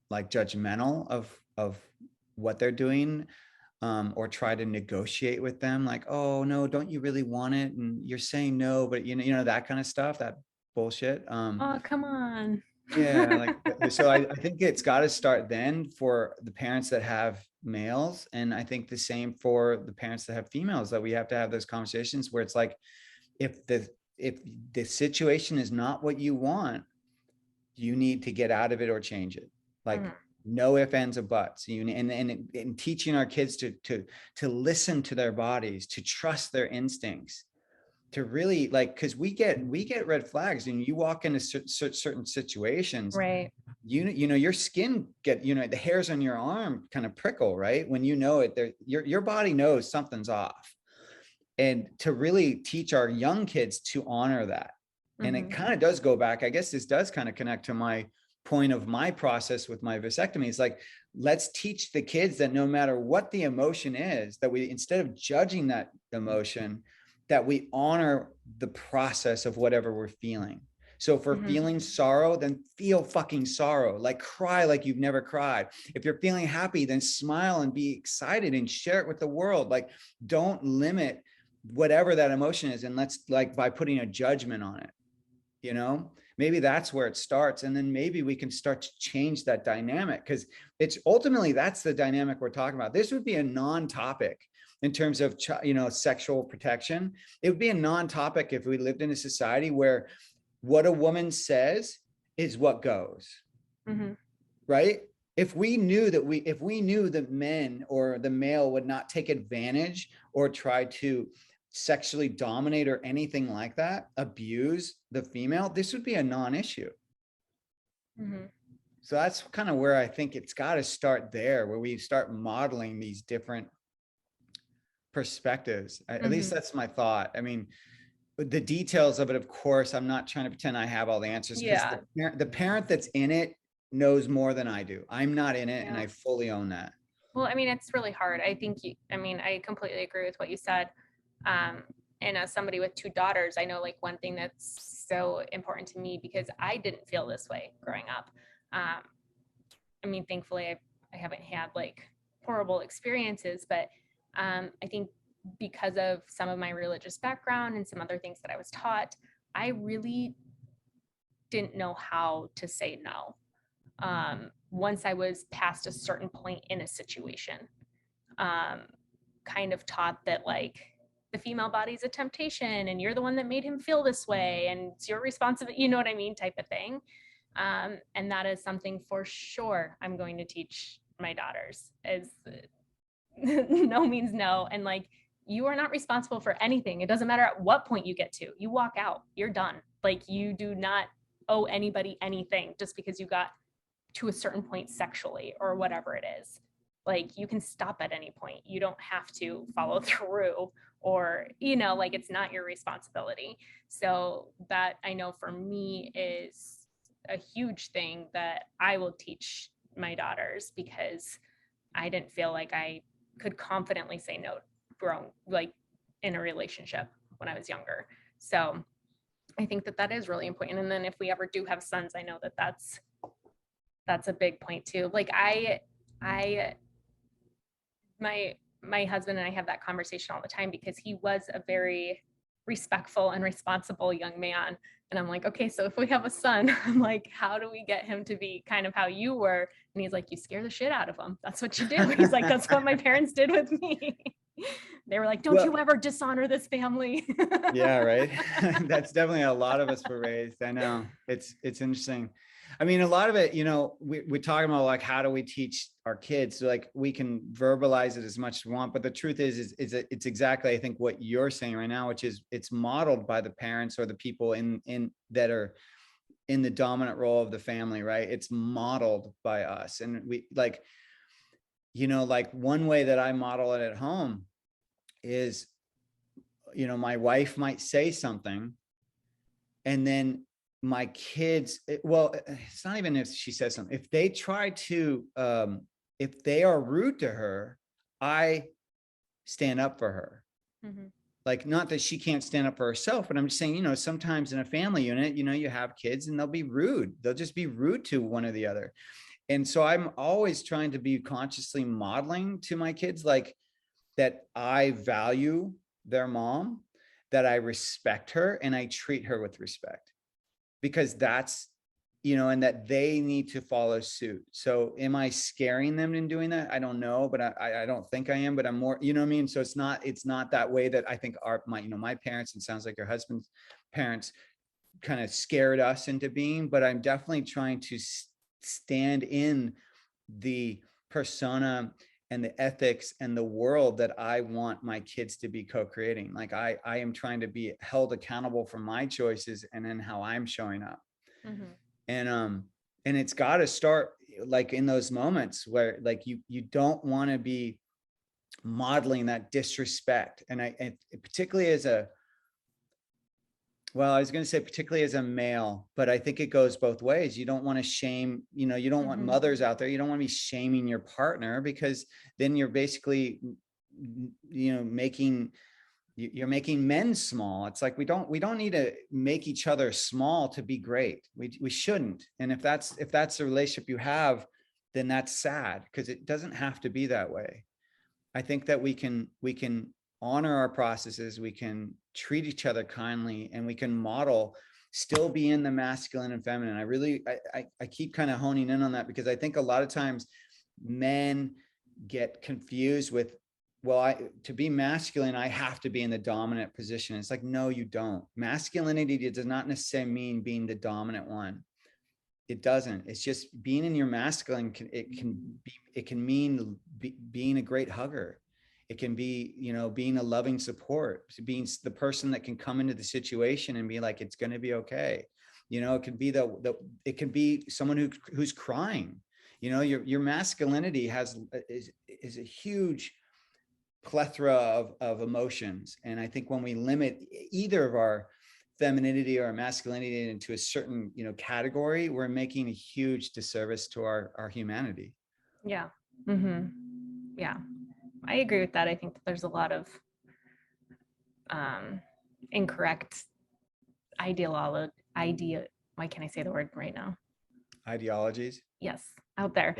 like judgmental of what they're doing, or try to negotiate with them, like, oh no, don't you really want it, and you're saying no, but that kind of stuff, that bullshit. Oh, come on. Yeah, like, so I think it's got to start then for the parents that have males, and I think the same for the parents that have females, that we have to have those conversations where it's like, if the situation is not what you want, you need to get out of it or change it. Like no ifs, ands, or buts. And teaching our kids to listen to their bodies, to trust their instincts, to really like, because we get red flags, and you walk into certain situations, Right. You know, your skin the hairs on your arm kind of prickle, right? When you know it, your body knows something's off. And to really teach our young kids to honor that. And it kind of does go back, I guess this does kind of connect to my point of my process with my vasectomy. It's like, let's teach the kids that no matter what the emotion is, that we, instead of judging that emotion, that we honor the process of whatever we're feeling. So if we're feeling sorrow, then feel fucking sorrow, like cry like you've never cried. If you're feeling happy, then smile and be excited and share it with the world. Like, don't limit whatever that emotion is. And let's, like, by putting a judgment on it, you know, maybe that's where it starts. And then maybe we can start to change that dynamic, because it's ultimately, that's the dynamic we're talking about. This would be a non-topic in terms of, you know, sexual protection. It would be a non-topic if we lived in a society where what a woman says is what goes, right? If we knew that men or the male would not take advantage or try to sexually dominate or anything like that, abuse the female, this would be a non-issue. So that's kind of where I think it's got to start there, where we start modeling these different perspectives. At least that's my thought. I mean, the details of it, of course, I'm not trying to pretend I have all the answers, because the parent that's in it knows more than I do. I'm not in it, and I fully own that. Well, I mean, it's really hard. I think I completely agree with what you said. And as somebody with 2 daughters, I know, like, one thing that's so important to me, because I didn't feel this way growing up. I mean, thankfully I haven't had like horrible experiences, but I think because of some of my religious background and some other things that I was taught, I really didn't know how to say no. Once I was past a certain point in a situation, kind of taught that, like, the female body's a temptation and you're the one that made him feel this way and it's your responsibility, you know what I mean, type of thing. And that is something for sure I'm going to teach my daughters, is no means no. And, like, you are not responsible for anything. It doesn't matter at what point you get to. You walk out, you're done. Like, you do not owe anybody anything just because you got to a certain point sexually or whatever it is. Like, you can stop at any point. You don't have to follow through, or, you know, like, it's not your responsibility. So that, I know for me, is a huge thing that I will teach my daughters, because I didn't feel like I could confidently say no grown, like, in a relationship when I was younger. So I think that is really important. And then if we ever do have sons, I know that that's a big point too. Like, my husband and I have that conversation all the time, because he was a very respectful and responsible young man. And I'm like, okay, so if we have a son, I'm like, how do we get him to be kind of how you were? And he's like, you scare the shit out of him. That's what you do. He's like, that's what my parents did with me. They were like, don't you ever dishonor this family. Yeah, right. That's definitely how a lot of us were raised. I know. It's interesting. I mean, a lot of it, you know, we're talking about, like, how do we teach our kids? So, like, we can verbalize it as much as we want, but the truth is it's exactly, I think, what you're saying right now, which is it's modeled by the parents or the people in that are in the dominant role of the family, right? It's modeled by us. And we, like, you know, like, one way that I model it at home is, you know, my wife might say something, and then my kids, well, it's not even if she says something, if they try to, if they are rude to her, I stand up for her. Like, not that she can't stand up for herself, but I'm just saying, you know, sometimes in a family unit, you know, you have kids and they'll be rude. They'll just be rude to one or the other. And so I'm always trying to be consciously modeling to my kids, like, that I value their mom, that I respect her, and I treat her with respect, because that's, you know, and that they need to follow suit. So am I scaring them in doing that? I don't know, but I don't think I am, but I'm more, you know what I mean? So it's not that way that I think my parents, and sounds like your husband's parents, kind of scared us into being, but I'm definitely trying to stand in the persona and the ethics and the world that I want my kids to be co-creating. Like I am trying to be held accountable for my choices and then how I'm showing up. And it's got to start like in those moments where like you don't want to be modeling that disrespect. And particularly as a, well, I was going to say particularly as a male, but I think it goes both ways. You don't want to shame, you know, you don't want mothers out there. You don't want to be shaming your partner, because then you're basically, you know, you're making men small. It's like, we don't need to make each other small to be great. We shouldn't. And if that's the relationship you have, then that's sad, because it doesn't have to be that way. I think that we can honor our processes, we can treat each other kindly, and we can model, still be in the masculine and feminine. I keep kind of honing in on that, because I think a lot of times men get confused with, well, to be masculine, I have to be in the dominant position. It's like, no, you don't. Masculinity does not necessarily mean being the dominant one. It doesn't. It's just being in your masculine. It can mean being a great hugger. It can be, you know, being a loving support, being the person that can come into the situation and be like, it's going to be okay. You know, it could be it can be someone who's crying. You know, your masculinity is a huge plethora of emotions. And I think when we limit either of our femininity or masculinity into a certain, you know, category, we're making a huge disservice to our humanity. Yeah. Yeah, I agree with that. I think that there's a lot of incorrect why can't I say the word right now? Ideologies. Yes, out there,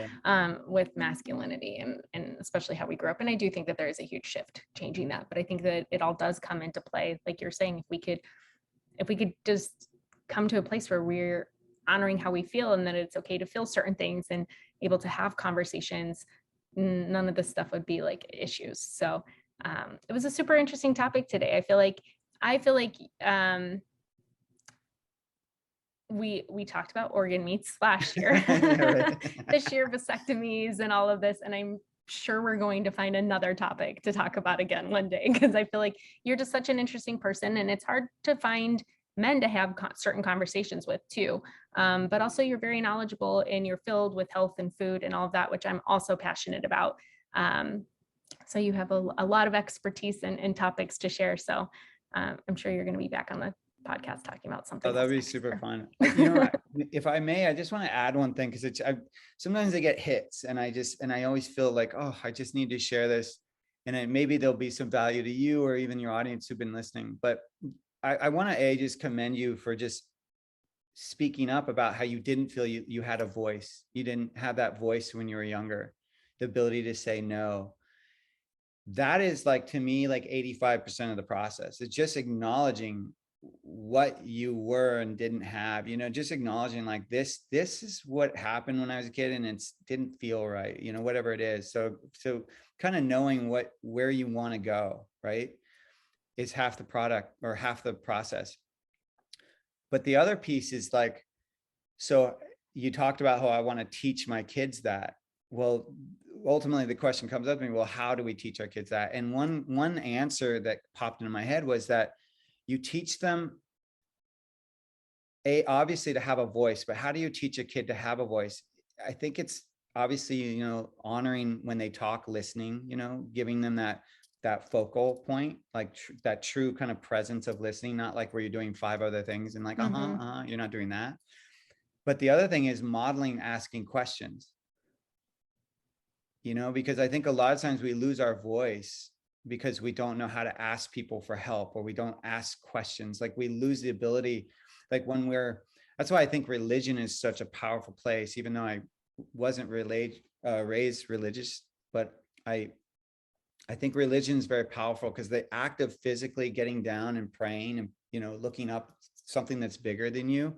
with masculinity and especially how we grew up. And I do think that there is a huge shift changing that, but I think that it all does come into play. Like you're saying, if we could just come to a place where we're honoring how we feel, and that it's okay to feel certain things and able to have conversations, none of this stuff would be like issues. So it was a super interesting topic today. I feel like we talked about organ meats last year. This year, vasectomies and all of this, and I'm sure we're going to find another topic to talk about again one day, because I feel like you're just such an interesting person, and it's hard to find men to have certain conversations with too. But also you're very knowledgeable and you're filled with health and food and all of that, which I'm also passionate about. So you have a lot of expertise and topics to share. So I'm sure you're going to be back on the podcast talking about something. Oh, that'd be super fun. You know, if I may, I just want to add one thing, because sometimes I get hits, and I always feel like, oh, I just need to share this, and maybe there'll be some value to you or even your audience who've been listening. But I want to just commend you for just speaking up about how you didn't feel you had a voice. You didn't have that voice when you were younger, the ability to say no. That is, like, to me, like 85% of the process. It's just acknowledging what you were and didn't have, you know, just acknowledging like this is what happened when I was a kid, and it didn't feel right, you know, whatever it is. So kind of knowing where you want to go, right, is half the product or half the process. But the other piece is like, so you talked about how I want to teach my kids that. Well, ultimately the question comes up to me, well, how do we teach our kids that? And one answer that popped into my head was that you teach them obviously to have a voice, but how do you teach a kid to have a voice? I think it's obviously, you know, honoring when they talk, listening, you know, giving them that focal point, like that true kind of presence of listening, not like where you're doing 5 other things and like, you're not doing that. But the other thing is modeling asking questions, you know, because I think a lot of times we lose our voice because we don't know how to ask people for help, or we don't ask questions. Like we lose the ability, like that's why I think religion is such a powerful place, even though I wasn't raised religious, but I think religion is very powerful, because the act of physically getting down and praying and, you know, looking up something that's bigger than you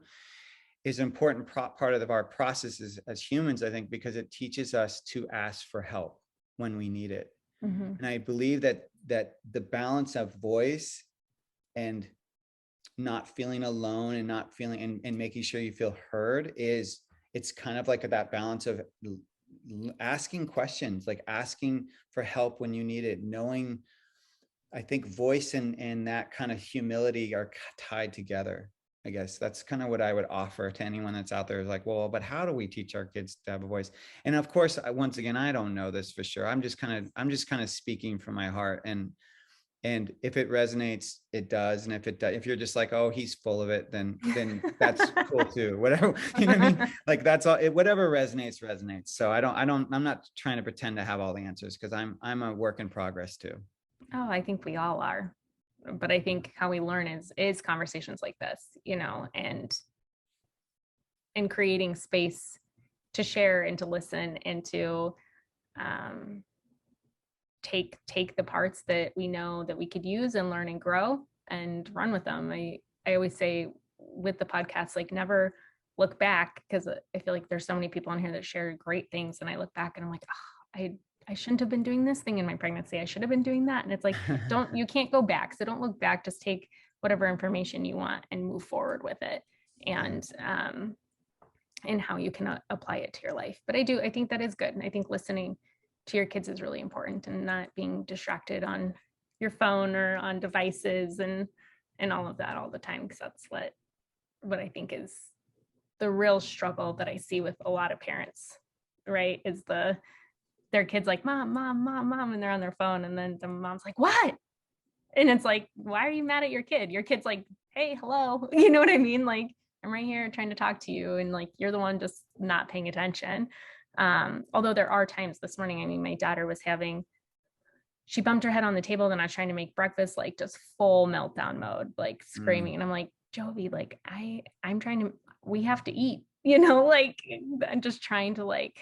is an important part of our processes as humans, I think, because it teaches us to ask for help when we need it. And I believe that the balance of voice and not feeling alone and not feeling and making sure you feel heard is, it's kind of like that balance of asking questions, like asking for help when you need it, knowing, I think voice and that kind of humility are tied together. I guess that's kind of what I would offer to anyone that's out there, is like, well, but how do we teach our kids to have a voice? And of course, once again, I don't know this for sure. I'm just kind of speaking from my heart. And if it resonates, it does. And if it does, if you're just like, oh, he's full of it, then that's cool too. Whatever, you know what I mean? Like that's all, whatever resonates. So I'm not trying to pretend to have all the answers, because I'm a work in progress too. Oh, I think we all are. But I think how we learn is conversations like this, and creating space to share and to listen and to take the parts that we know that we could use and learn and grow and run with them. I always say with the podcast, like, never look back, because I feel like there's so many people on here that share great things, and I look back and I'm like, oh, I shouldn't have been doing this thing in my pregnancy. I should have been doing that. And it's like, you can't go back. So don't look back, just take whatever information you want and move forward with it. And how you can apply it to your life. But I think that is good. And I think listening to your kids is really important, and not being distracted on your phone or on devices and all of that all the time. Because that's what I think is the real struggle that I see with a lot of parents, right? Is their kids like, mom, mom, mom, mom, and they're on their phone. And then the mom's like, what? And it's like, why are you mad at your kid? Your kid's like, hey, hello. You know what I mean? Like, I'm right here trying to talk to you. And like, you're the one just not paying attention. Although there are times this morning, I mean, my daughter was she bumped her head on the table, then I was trying to make breakfast, like just full meltdown mode, like screaming. And I'm like, Jovi, like we have to eat, like I'm just trying to like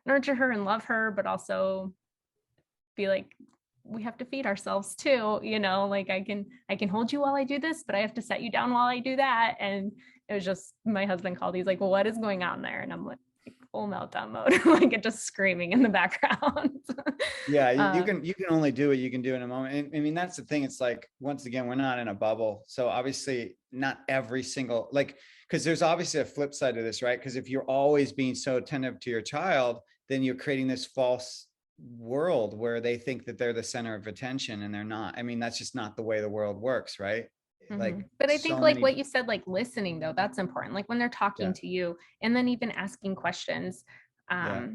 nurture her and love her, but also be like, we have to feed ourselves too, like I can hold you while I do this, but I have to set you down while I do that. And it was just, my husband called, he's like, well, what is going on there? And I'm like, full meltdown mode, like it just screaming in the background. Yeah, you can only do what you can do in a moment. And I mean, that's the thing. It's like, once again, we're not in a bubble. So obviously not every single, like, because there's obviously a flip side to this, right? Because if you're always being so attentive to your child, then you're creating this false world where they think that they're the center of attention, and they're not. I mean, that's just not the way the world works, right? Like, but I think so like many. what you said, like listening though, that's important. Like when they're talking Yeah. to you, and then even asking questions. Yeah.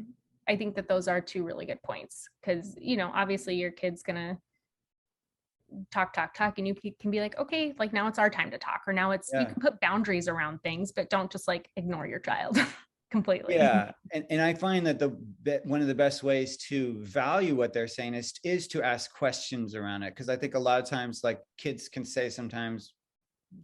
I think that those are two really good points, because obviously your kid's gonna talk, and you can be like, okay, like now it's our time to talk, or now it's, you Yeah. can put boundaries around things, but don't just like ignore your child completely. Yeah. And I find that one of the best ways to value what they're saying is to ask questions around it. Cause I think a lot of times, like, kids can say sometimes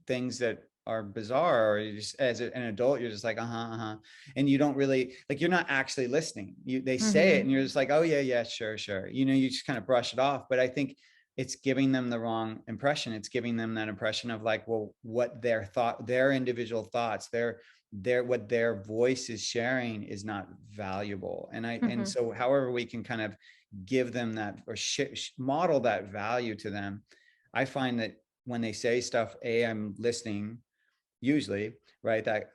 things that are bizarre, or you just, as an adult, you're just like, and you don't really, like, you're not actually listening. They say it and you're just like, oh yeah, sure. You just kind of brush it off. But I think it's giving them the wrong impression. It's giving them that impression of like, well, what their individual thoughts, what their voice is sharing is not valuable. And so however we can kind of give them that, or model that value to them, I find that when they say stuff, I'm listening, usually, right? That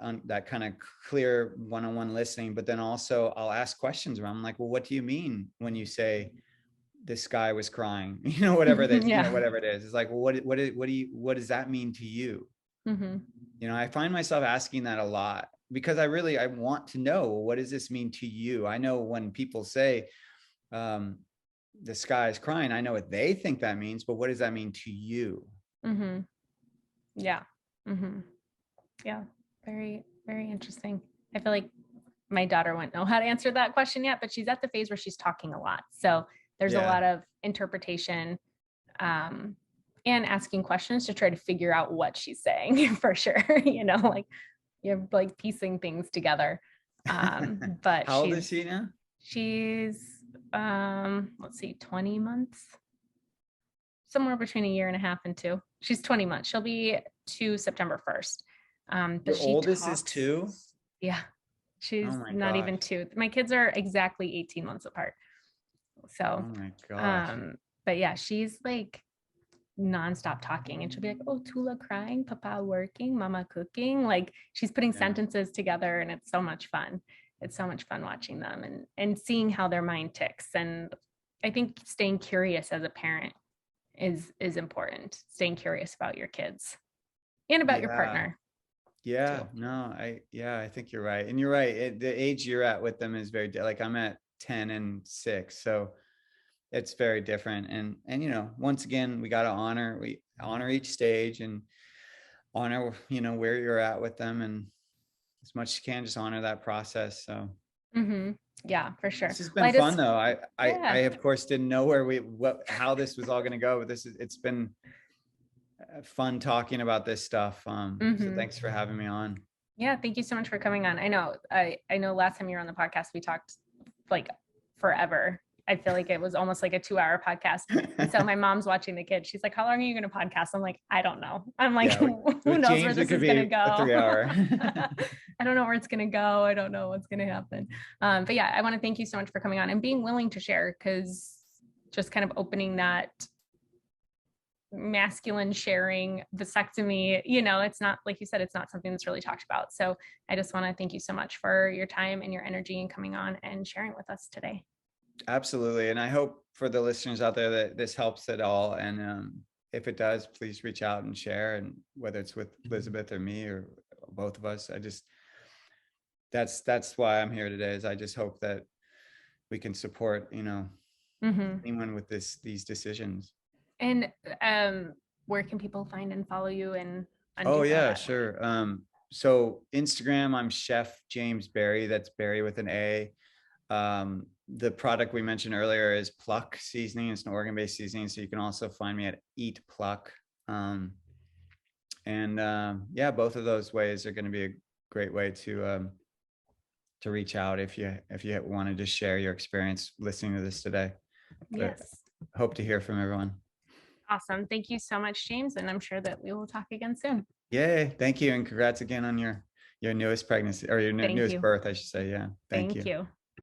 kind of clear one-on-one listening. But then also I'll ask questions around, I'm like, well, what do you mean when you say this guy was crying? Whatever it is, Yeah. whatever it is. It's like, well, what does that mean to you? I find myself asking that a lot, because I want to know, what does this mean to you? I know when people say, the sky is crying, I know what they think that means, but what does that mean to you? Yeah. Yeah. Very, very interesting. I feel like my daughter wouldn't know how to answer that question yet, but she's at the phase where she's talking a lot. So there's a lot of interpretation, and asking questions to try to figure out what she's saying for sure. Like you're like piecing things together. But How old is she now? she's, let's see, 20 months, somewhere between a year and a half and 2. She's 20 months. She'll be 2 September 1st. But Your she oldest is talks. 2? Yeah. She's Oh my not even gosh. 2. My kids are exactly 18 months apart. Oh So, my gosh. but yeah, she's like, nonstop talking, and she'll be like, oh, Tula crying, Papa working, Mama cooking. Like she's putting sentences together, and it's so much fun. It's so much fun watching them and seeing how their mind ticks. And I think staying curious as a parent is important. Staying curious about your kids and about your partner. Yeah, too. no, I think you're right. And you're right. The age you're at with them is very, like I'm at 10 and 6. So it's very different. And, once again, we honor each stage and honor, where you're at with them, and as much as you can, just honor that process. So Yeah, for sure. this has been fun though. I of course didn't know how this was all going to go, but it's been fun talking about this stuff. So thanks for having me on. Yeah, thank you so much for coming on. I know last time you were on the podcast, we talked like forever. I feel like it was almost like a 2-hour podcast. And so my mom's watching the kids. She's like, how long are you going to podcast? I'm like, I don't know. I'm like, who knows James, where this is going to go? A 3-hour. I don't know where it's going to go. I don't know what's going to happen. But yeah, I want to thank you so much for coming on and being willing to share, because just kind of opening that masculine sharing vasectomy, it's not, like you said, it's not something that's really talked about. So I just want to thank you so much for your time and your energy and coming on and sharing with us today. Absolutely. And I hope for the listeners out there that this helps at all. And if it does, please reach out and share. And whether it's with Elizabeth or me or both of us, that's why I'm here today, is I just hope that we can support, anyone with these decisions. And where can people find and follow you and Sure. So Instagram, I'm Chef James Berry. That's Berry with an A. The product we mentioned earlier is Pluck seasoning. It's an organ-based seasoning. So you can also find me at Eat Pluck. Both of those ways are going to be a great way to reach out if you want to just share your experience listening to this today. Yes. Hope to hear from everyone. Awesome. Thank you so much, James. And I'm sure that we will talk again soon. Yay. Thank you. And congrats again on your newest pregnancy, or your newest birth, I should say. Yeah. Thank you.